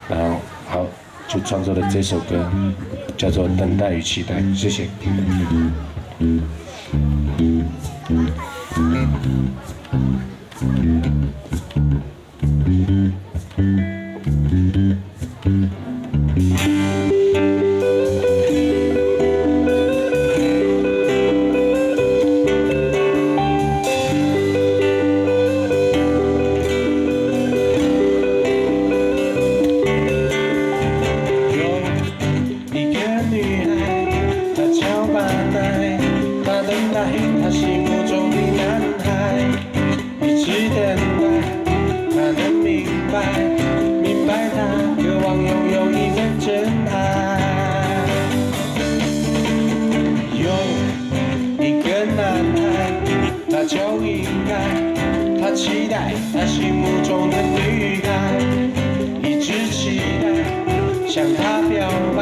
然后好就创作了这首歌，叫做《等待与期待》，谢谢。他心目中的男孩，一直等待，他能明白他渴望拥有一份真爱。有一个男孩，他就应该，他期待他心目中的女孩，一直期待向她表白，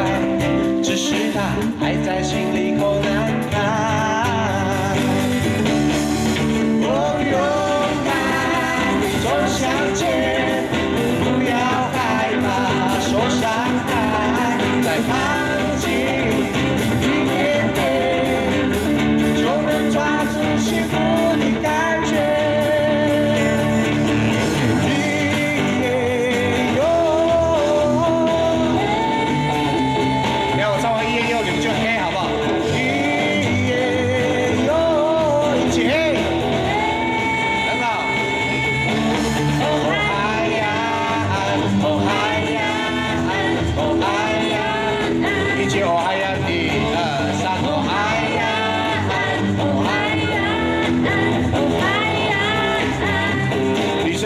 只是他还在心里口难开。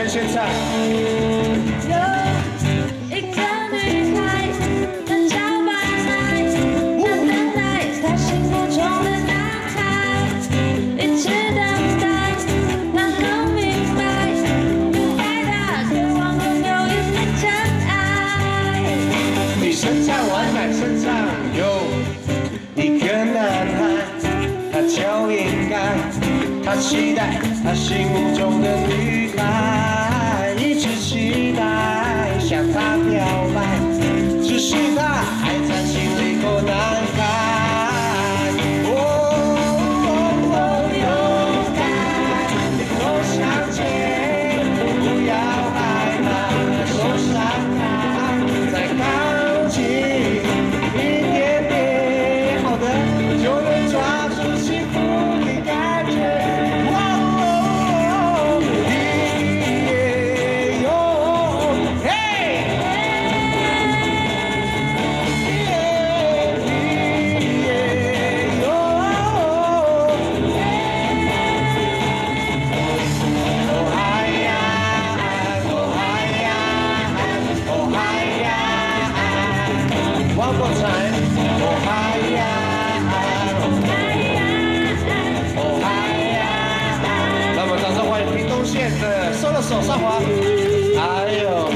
现在有一个女孩，她叫白白，她等待她心目中的男孩，一直等待，她能明白她渴望拥有一份真爱。你身上完满身上有一个男孩，他就应该，他期待他心目中的女孩。期待向他表白，只是他还在心里口难开。勇敢走向前，不要害怕受伤害，再靠近一点点，好的，就能抓住幸福的感觉。One more time, oh hi ya, oh hi ya。那么掌声欢迎屏东县的收了手上华，还有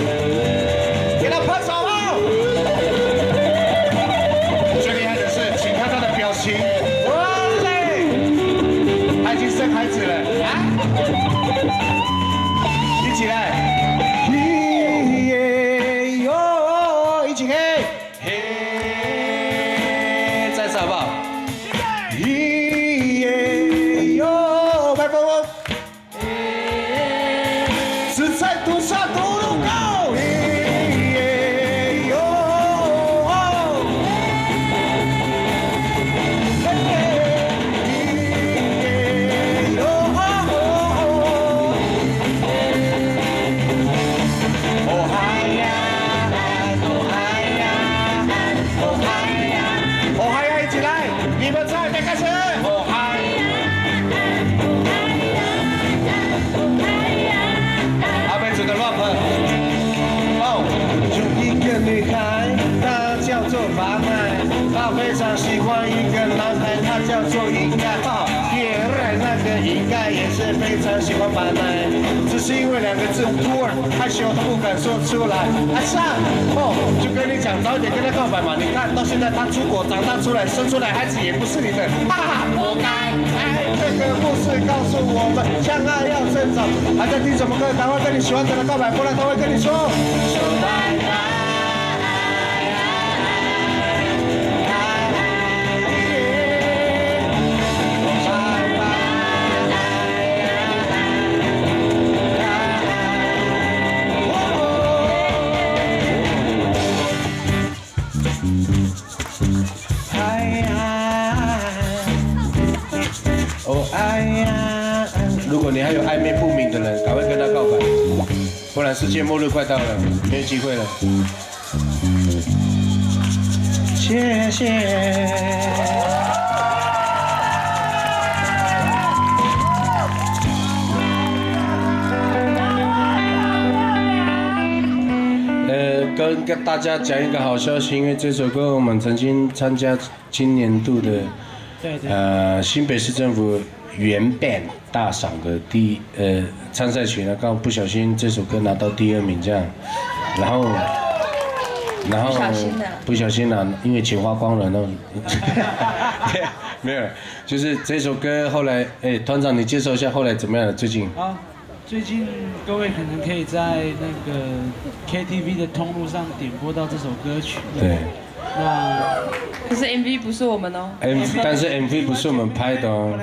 给他拍手啊！最厉害的是，请看他的表情，哇塞，他已经生孩子了啊！一起来。好不好？咿耶哟，麦克风，实在独上独路高，咿耶哟，咿耶哟，哦嗨呀，哦嗨呀，哦嗨呀，哦嗨呀！你们唱，再开始。哦嗨，阿妹只能 rap。哦，有一个女孩，她叫做法奈，她非常喜欢一个男孩，他叫做应该。原来那个应该也是非常喜欢法奈，只是因为2个字孤儿害羞，她不敢说出来。阿上，哦，就跟你讲，早一点跟他告白嘛。你看到现在他出国长大出来，生出来孩子也不是你的，哈哈，活该。哎，这个故事告诉我们，相爱要趁早。还在听什么歌？赶快跟你喜欢的人告白，不然他会跟你说。说拜拜。果你还有暧昧不明的人，赶快跟他告白，不然世界末日快到了，没有机会了。谢谢。跟大家讲一个好消息，因为这首歌我们曾经参加今年度的新北市政府原 band 大赏的参赛曲呢，刚好不小心这首歌拿到第2名这样，然后不小心了，因为钱花光了那种，没有，就是这首歌后来，团长你介绍一下后来怎么样了？最近？最近各位可能可以在那个 KTV 的通路上点播到这首歌曲。对。那可是 MV 不是我们哦。但是 MV 不是我们拍的哦。